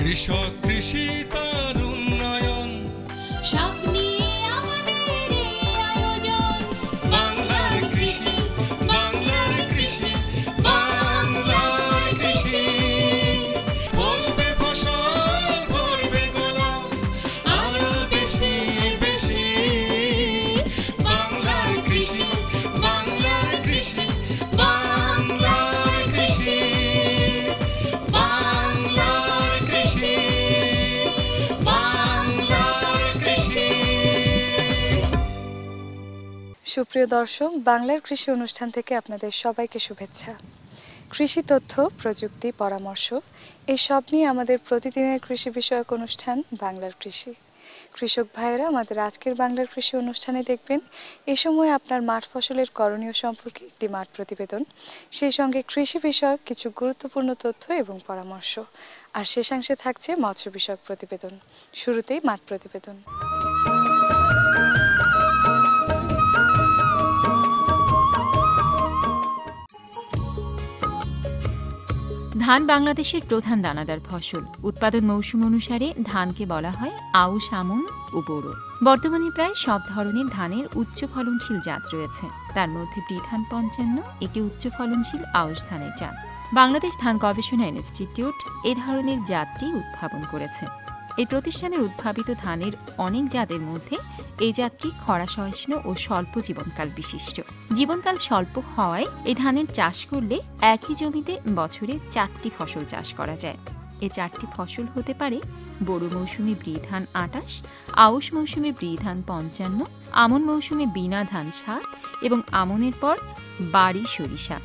কৃষক কৃষি তার উন্নয়ন সব নিয়ে আমাদের এই আয়োজন। বাংলার কৃষি, বাংলার কৃষি, বাংলার কৃষি। ফলবে ফসল ভরবে গোলা আরো বেশি বেশি। বাংলার কৃষি, বাংলার কৃষি, বাংলার কৃষি, বাংলার কৃষি, বাংলার কৃষি। সুপ্রিয় দর্শক, বাংলার কৃষি অনুষ্ঠান থেকে আপনাদের সবাইকে শুভেচ্ছা। কৃষি তথ্য, প্রযুক্তি, পরামর্শ এই সব নিয়ে আমাদের প্রতিদিনের কৃষি বিষয়ক অনুষ্ঠান বাংলার কৃষি। কৃষক ভাইয়েরা আমাদের আজকের বাংলার কৃষি অনুষ্ঠানে দেখবেন এ সময় আপনার মাঠ ফসলের করণীয় সম্পর্কে একটি মাঠ প্রতিবেদন, সেই সঙ্গে কৃষি বিষয়ক কিছু গুরুত্বপূর্ণ তথ্য এবং পরামর্শ, আর শেষাংশে থাকছে মৎস্য বিষয়ক প্রতিবেদন। শুরুতেই মাঠ প্রতিবেদন। ধান বাংলাদেশের প্রধান দানাদার ফসল। উৎপাদন মৌসুম অনুসারে ধানকে বলা হয় আউশ, আমন ও বোরো। বর্তমানে প্রায় সব ধরনের ধানের উচ্চ ফলনশীল জাত রয়েছে। তার মধ্যে বৃধান ৫৫ একটি উচ্চ ফলনশীল আউশ ধানের জাত। বাংলাদেশ ধান গবেষণা ইনস্টিটিউট এ ধরনের জাতটি উদ্ভাবন করেছে। এই প্রতিষ্ঠানের উদ্ভাবিত ধানের অনেক জাতের মধ্যে এই জাতটি খরা সহিষ্ণু ও স্বল্প জীবনকাল বিশিষ্ট। জীবনকাল স্বল্প হওয়ায় এই ধানের চাষ করলে একই জমিতে বছরে ৪টি ফসল চাষ করা যায়। এই ৪টি ফসল হতে পারে বোরো মৌসুমে বৃধান ২৮, আউশ মৌসুমে বৃধান ৫৫, আমন মৌসুমে বীণা ধান ৭ এবং আমনের পর বাড়ি সরিষা।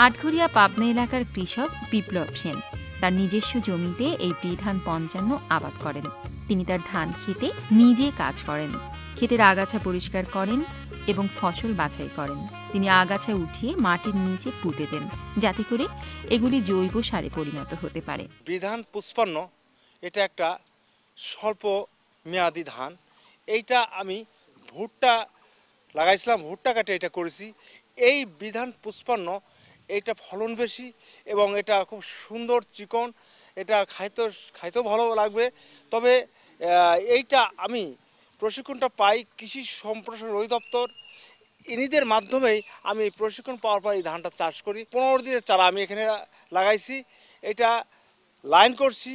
আটঘরিয়া পাবনা এলাকার কৃষক বিপ্লব সেন তার নিজস্ব জমিতে এই বৃধান ৫৫ আবাদ করেন। তিনি তার ধান খেতে নিজে কাজ করেন, ক্ষেতের আগাছা পরিষ্কার করেন এবং ফসল বাছাই করেন। তিনি আগাছা উঠিয়ে মাটির নিচে পুঁতে দেন, যাতে করে এগুলি জৈব সারে পরিণত হতে পারে। বিধান ৫৫ এটা একটা স্বল্প মেয়াদি ধান। এইটা আমি ভুট্টা লাগাইছিলাম, ভুট্টা কাটে এটা করেছি। এই বিধান ৫৫ এইটা ফলন বেশি এবং এটা খুব সুন্দর চিকন, এটা খাইতেও ভালো লাগবে। তবে এইটা আমি প্রশিক্ষণটা পাই কৃষি সম্প্রসারণ অধিদপ্তর, ইনিদের মাধ্যমেই আমি প্রশিক্ষণ পাওয়ার পর এই ধানটা চাষ করি। ১৫ দিনের চারা আমি এখানে লাগাইছি। এটা লাইন করছি,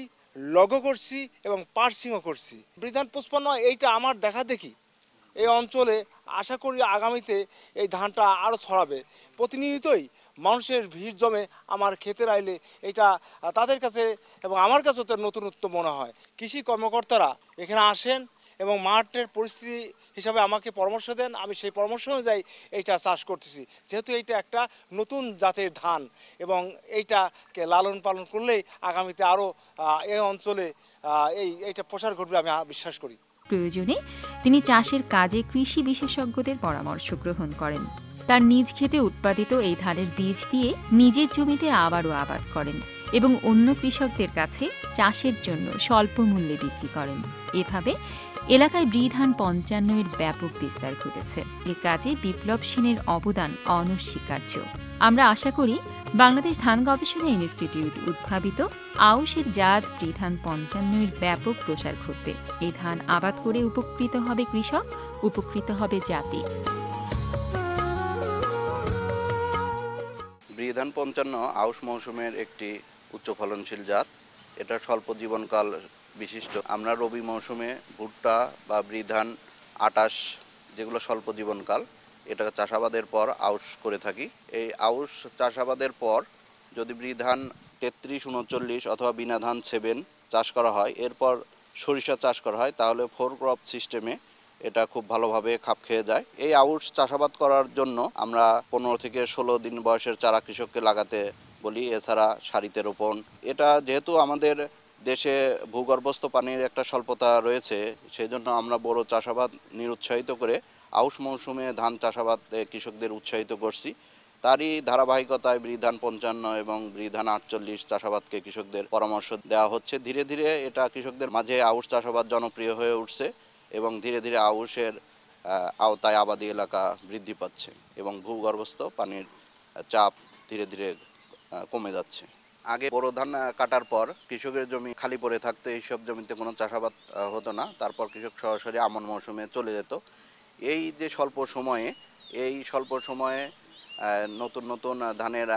লগো করছি এবং পার্সিংও করছি। বৃধান ৫৫ এইটা আমার দেখা দেখি এই অঞ্চলে আশা করি আগামীতে এই ধানটা আরও ছড়াবে। প্রতিনিয়তই মানুষের ভিড় জমে আমার ক্ষেতের আইলে এটা তাদের কাছে এবং আমার কাছেও তার নতুনত্ব মনে হয়। কৃষি কর্মকর্তারা এখানে আসেন এবং মাঠের পরিস্থিতি হিসাবে আমাকে পরামর্শ দেন, আমি সেই পরামর্শ অনুযায়ী এইটা চাষ করতেছি। যেহেতু এইটা একটা নতুন জাতের ধান এবং এইটাকে লালন পালন করলেই আগামীতে আরও এই অঞ্চলে এইটা প্রসার ঘটবে আমি বিশ্বাস করি। প্রয়োজনে তিনি চাষের কাজে কৃষি বিশেষজ্ঞদের পরামর্শ গ্রহণ করেন। তার নিজ ক্ষেতে উৎপাদিত এই ধানের বীজ দিয়ে নিজের জমিতে আবারও আবাদ করেন এবং অন্য কৃষকদের কাছে চাষের জন্য স্বল্প মূল্যে বিক্রি করেন। এভাবে এলাকায় বৃধান ৫৫ এর ব্যাপক বিস্তার ঘটেছে। এ কাজে বিপ্লব সেনের অবদান অনস্বীকার্য। আমরা আশা করি বাংলাদেশ ধান গবেষণা ইনস্টিটিউট উদ্ভাবিত আউশের জাত বৃধান ৫৫ এর ব্যাপক প্রসার ঘটবে। এই ধান আবাদ করে উপকৃত হবে কৃষক, উপকৃত হবে জাতি। বৃধান ৫৫ আউশ মৌসুমের একটি উচ্চ ফলনশীল জাত। এটা স্বল্প জীবনকাল বিশিষ্ট। আমরা রবি মৌসুমে ভুট্টা বা বৃধান ২৮ যেগুলো স্বল্প জীবনকাল, এটা চাষাবাদের পর আউশ করে থাকি। এই আউশ চাষাবাদের পর যদি বৃধান ৩৩, ৩৯ অথবা বীণা ধান ৭ চাষ করা হয়, এরপর সরিষা চাষ করা হয়, তাহলে 4 ক্রপ সিস্টেমে এটা খুব ভালোভাবে খাপ খেয়ে যায়। এই আউশ চাষাবাদ করার জন্য আমরা ১৫ থেকে ১৬ দিন বয়সের চারা কৃষককে লাগাতে বলি। এছাড়া সারিতে রোপণ। এটা যেহেতু আমাদের দেশে ভূগর্ভস্থ পানির একটা স্বল্পতা রয়েছে, সেই জন্য আমরা বড় চাষাবাদ নিরুৎসাহিত করে আউশ মৌসুমে ধান চাষাবাদে কৃষকদের উৎসাহিত করছি। তারই ধারাবাহিকতায় বৃধান ৫৫ এবং বৃধান ৪৮ চাষাবাদকে কৃষকদের পরামর্শ দেওয়া হচ্ছে। ধীরে ধীরে এটা কৃষকদের মাঝে আউশ চাষাবাদ জনপ্রিয় হয়ে উঠছে এবং ধীরে ধীরে আউশের আওতায় আবাদি এলাকা বৃদ্ধি পাচ্ছে এবং ভূগর্ভস্থ পানির চাপ ধীরে ধীরে কমে যাচ্ছে। আগে বোরো ধান কাটার পর কৃষকের জমি খালি পড়ে থাকতো, এইসব জমিতে কোনো চাষাবাদ হতো না। তারপর কৃষক সরাসরি আমন মৌসুমে চলে যেত। এই যে স্বল্প সময়ে নতুন নতুন ধানের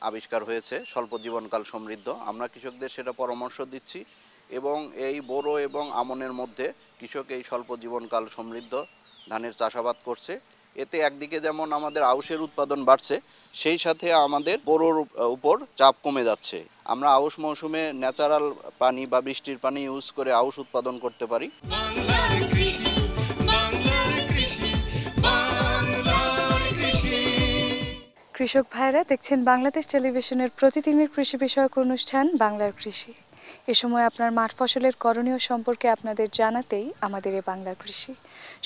আবিষ্কার হয়েছে, স্বল্প জীবনকাল সমৃদ্ধ। আমরা কৃষকদের সেটা পরামর্শ দিচ্ছি এবং এই বোরো এবং আমনের মধ্যে কৃষক এই স্বল্প জীবনকাল সমৃদ্ধ ধানের চাষাবাদ করছে। এতে একদিকে যেমন আমাদের আউশের উৎপাদন বাড়ছে, সেই সাথে আমাদের বোরোর উপর চাপ কমে যাচ্ছে। আমরা আউশ মৌসুমে ন্যাচারাল পানি বা বৃষ্টির পানি ইউজ করে আউশ উৎপাদন করতে পারি। বাংলার কৃষি, বাংলার কৃষি, বাংলার কৃষি। কৃষক ভাইরা দেখছেন বাংলাদেশ টেলিভিশনের প্রতিদিনের কৃষি বিষয়ক অনুষ্ঠান বাংলার কৃষি। এ সময় আপনার মাঠ ফসলের করণীয় সম্পর্কে আপনাদের জানাতেই আমাদের এই বাংলার কৃষি।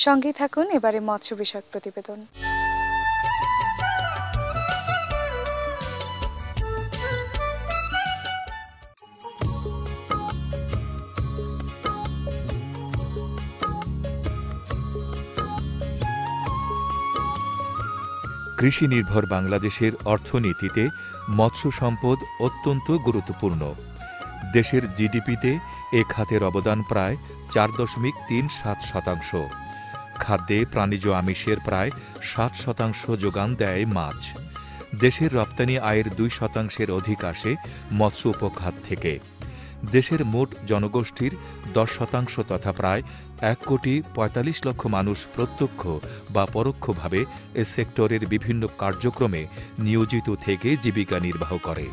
সঙ্গেই থাকুন এবারে মৎস্য বিষয়ক প্রতিবেদন। কৃষি নির্ভর বাংলাদেশের অর্থনীতিতে মৎস্য সম্পদ অত্যন্ত গুরুত্বপূর্ণ। দেশের জিডিপিতে এ খাতের অবদান প্রায় 4.37%। খাদ্যে প্রাণীজ আমিষের প্রায় 7% যোগান দেয় মাছ। দেশের রপ্তানি আয়ের 2% অধিক আসে মৎস্য উপখাত থেকে। দেশের মোট জনগোষ্ঠীর 10% তথা প্রায় 1,45,00,000 মানুষ প্রত্যক্ষ বা পরোক্ষভাবে এ সেক্টরের বিভিন্ন কার্যক্রমে নিয়োজিত থেকে জীবিকা নির্বাহ করে।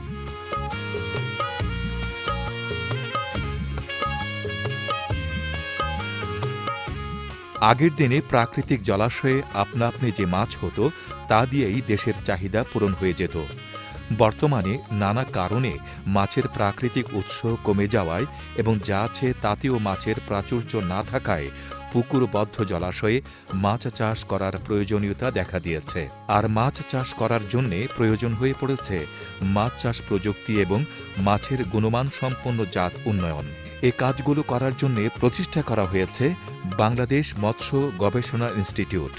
আগের দিনে প্রাকৃতিক জলাশয়ে আপনা আপনি যে মাছ হতো তা দিয়েই দেশের চাহিদা পূরণ হয়ে যেত। বর্তমানে নানা কারণে মাছের প্রাকৃতিক উৎস কমে যাওয়ায় এবং যা আছে তাতেও মাছের প্রাচুর্য না থাকায় পুকুরবদ্ধ জলাশয়ে মাছ চাষ করার প্রয়োজনীয়তা দেখা দিয়েছে। আর মাছ চাষ করার জন্যে প্রয়োজন হয়ে পড়েছে মাছ চাষ প্রযুক্তি এবং মাছের গুণমান সম্পন্ন জাত উন্নয়ন। এ কাজগুলো করার জন্য প্রতিষ্ঠা করা হয়েছে বাংলাদেশ মৎস্য গবেষণা ইনস্টিটিউট।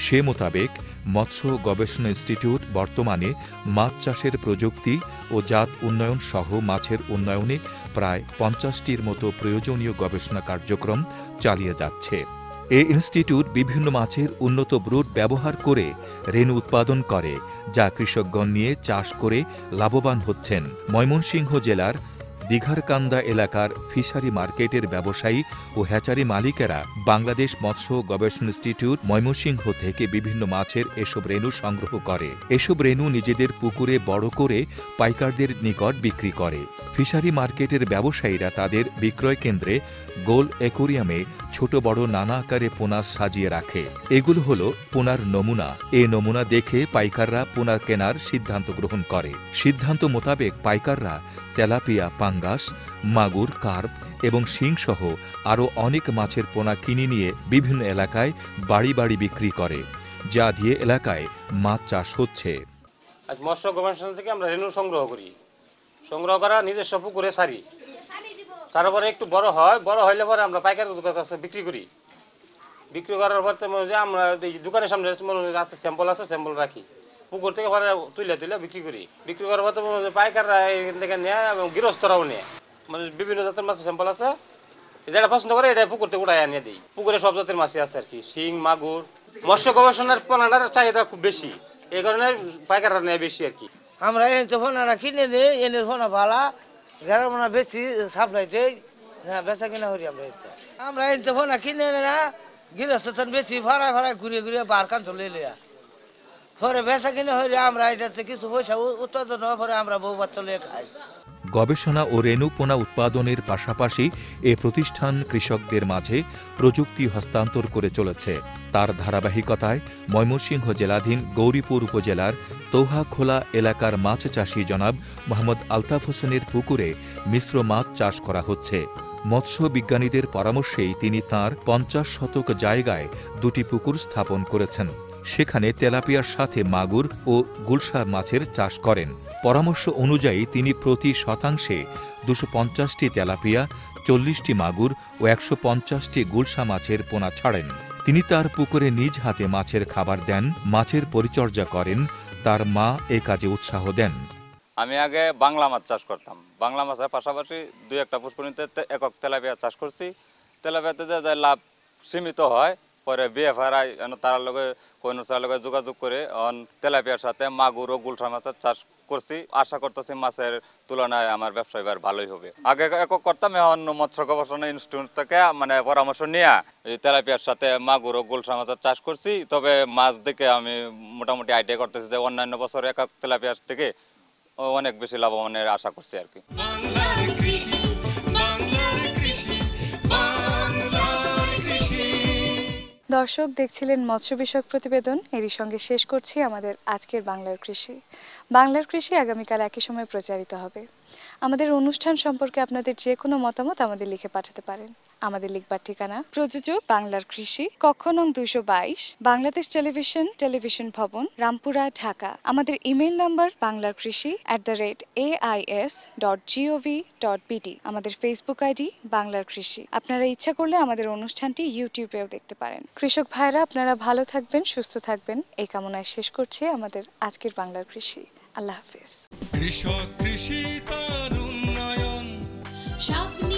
সে মোতাবেক মৎস্য গবেষণা ইনস্টিটিউট বর্তমানে মাছ চাষের প্রযুক্তি ও জাত উন্নয়ন সহ মাছের উন্নয়নে প্রায় 50টির মতো প্রয়োজনীয় গবেষণা কার্যক্রম চালিয়ে যাচ্ছে। এ ইনস্টিটিউট বিভিন্ন মাছের উন্নত ব্রুড ব্যবহার করে রেণু উৎপাদন করে, যা কৃষকগণ নিয়ে চাষ করে লাভবান হচ্ছেন। ময়মনসিংহ জেলার দিঘারকান্দা এলাকার ফিশারি মার্কেটের ব্যবসায়ী ও হ্যাচারি মালিকেরা বাংলাদেশ মৎস্য গবেষণা ইনস্টিটিউট ময়মনসিংহ থেকে বিভিন্ন মাছের এসব রেণু সংগ্রহ করে। এসব রেণু নিজেদের পুকুরে বড় করে পাইকারদের নিকট বিক্রি করে। ফিশারি মার্কেটের ব্যবসায়ীরা তাদের বিক্রয় কেন্দ্রে গোল অ্যাকোরিয়ামে ছোট বড় নানা আকারে পোনা সাজিয়ে রাখে। এগুলো হলো পোনার নমুনা। এ নমুনা দেখে পাইকাররা পোনা কেনার সিদ্ধান্ত গ্রহণ করে। সিদ্ধান্ত মোতাবেক পাইকাররা তেলাপিয়া, পাঙ্গাস, মাগুর, কার্প এবং শিংসহ আরও অনেক মাছের পোনা কিনে নিয়ে বিভিন্ন এলাকায় বাড়ি বাড়ি বিক্রি করে, যা দিয়ে এলাকায় মাছ চাষ হচ্ছে। আজ মৎস্য গবেষণা থেকে আমরা রেণু সংগ্রহ করি। সংগ্রহ করা নিজস্ব পুকুরে সারি, তারপরে একটু বড় হয়, বড় হইলে পরে আমরা পাইকারি কাছে বিক্রি করি। বিক্রি করার পর আমরা দোকানের সামনে আছে স্যাম্পল আছে, স্যাম্পল রাখি, পুকুর থেকে পরে তুলে বিক্রি করি। বিক্রি করার পর পাইকাররা এখান থেকে নেয় এবং গৃহস্থরাও নেয়। মানে বিভিন্ন জাতের মাছের স্যাম্পল আছে, যেটা পছন্দ করে এটা পুকুর থেকে উঠায় আনিয়ে দিই। পুকুরে সব জাতের মাছই আছে আর কি, শিং, মাগুর। মৎস্য গবেষণার পোনাটার চাহিদা খুব বেশি, এই কারণে পাইকাররা নেয় বেশি আর কি। আমরা এনে ফোনাটা কিনে নিই, এনে ফোনা ভালা গ্রামনা বেশি সাপ্লাইতে বেচা কিনা করি। আমরা এনে ফোনা কিনে না গৃহস্থ বেশি ভাড়ায় ঘুরিয়ে বার কান চলে লিয়া পরে বেচা কিনা হইলে আমরা এটাতে কিছু পয়সা উৎপাদন হওয়ার পরে আমরা বউ বাচ্চা লিয়ে খাই। গবেষণা ও রেণু পোনা উৎপাদনের পাশাপাশি এ প্রতিষ্ঠান কৃষকদের মাঝে প্রযুক্তি হস্তান্তর করে চলেছে। তার ধারাবাহিকতায় ময়মনসিংহ জেলাধীন গৌরীপুর উপজেলার তৌহাখোলা এলাকার মাছ চাষী জনাব মোহাম্মদ আলতাফ হোসেনের পুকুরে মিশ্র মাছ চাষ করা হচ্ছে। মৎস্য বিজ্ঞানীদের পরামর্শেই তিনি তাঁর 50 শতক জায়গায় 2টি পুকুর স্থাপন করেছেন। সেখানে তেলাপিয়ার সাথে মাগুর ও গুলশা মাছের চাষ করেন। পরামর্শ অনুযায়ী তিনি প্রতি শতাংশে 250টি তেলাপিয়া, 40টি মাগুর ও 150টি গুলশা মাছের পোনা ছাড়েন। তিনি তার পুকুরে নিজ হাতে মাছের খাবার দেন, মাছের পরিচর্যা করেন, তার মা এ কাজে উৎসাহ দেন। আমি আগে বাংলা মাছ চাষ করতাম, বাংলা মাছের পাশাপাশি 2-1টা পুষ্করিণীতে একক তেলাপিয়া চাষ করছি। তেলাপিয়াতে যে লাভ সীমিত হয়, পরে বিএফআরআই তার লগে কোহিনুর লগে যোগাযোগ করে তেলাপিয়ার সাথে মাগুর ও গুলশা মাছের চাষ করছি। আশা করতেছি মাছের তুলনায় আমার ব্যবসা এবার ভালোই হবে। আগে একক করতাম, এখন মৎস্য গবেষণা ইনস্টিটিউট থেকে মানে পরামর্শ নিয়ে এই তেলাপিয়ার সাথে মাগুর ও গুলশা মাছের চাষ করছি। তবে মাছ দেখে আমি মোটামুটি আইডিয়া করতেছি যে অন্যান্য বছর একক তেলাপিয়ার থেকে অনেক বেশি লাভবানের আশা করছি আর কি। বাংলার কৃষি, বাংলার কৃষি, বাংলার কৃষি। দর্শক দেখছিলেন মৎস্য বিষয়ক প্রতিবেদন। এরই সঙ্গে শেষ করছি আমাদের আজকের বাংলার কৃষি। বাংলার কৃষি আগামীকাল একই সময় প্রচারিত হবে। আমাদের অনুষ্ঠান সম্পর্কে আপনাদের যে কোনো মতামত আমাদের লিখে পাঠাতে পারেন। আমাদের লিখবার ঠিকানা প্রযোজক বাংলার কৃষি, কক্ষ নং 222, বাংলাদেশ টেলিভিশন ভবন, রামপুরা, ঢাকা। আমাদের ইমেইল নাম্বার banglarkrishi@ais.gov.bt। আমাদের ফেসবুক আইডি বাংলার কৃষি। আপনারা ইচ্ছা করলে আমাদের অনুষ্ঠানটি ইউটিউবেও দেখতে পারেন। কৃষক ভাইরা, আপনারা ভালো থাকবেন, সুস্থ থাকবেন, এই কামনায় শেষ করছি আমাদের আজকের বাংলার কৃষি। আল্লাহ হাফেজ। কৃষক কৃষি তার উন্নয়ন, স্বপ্ন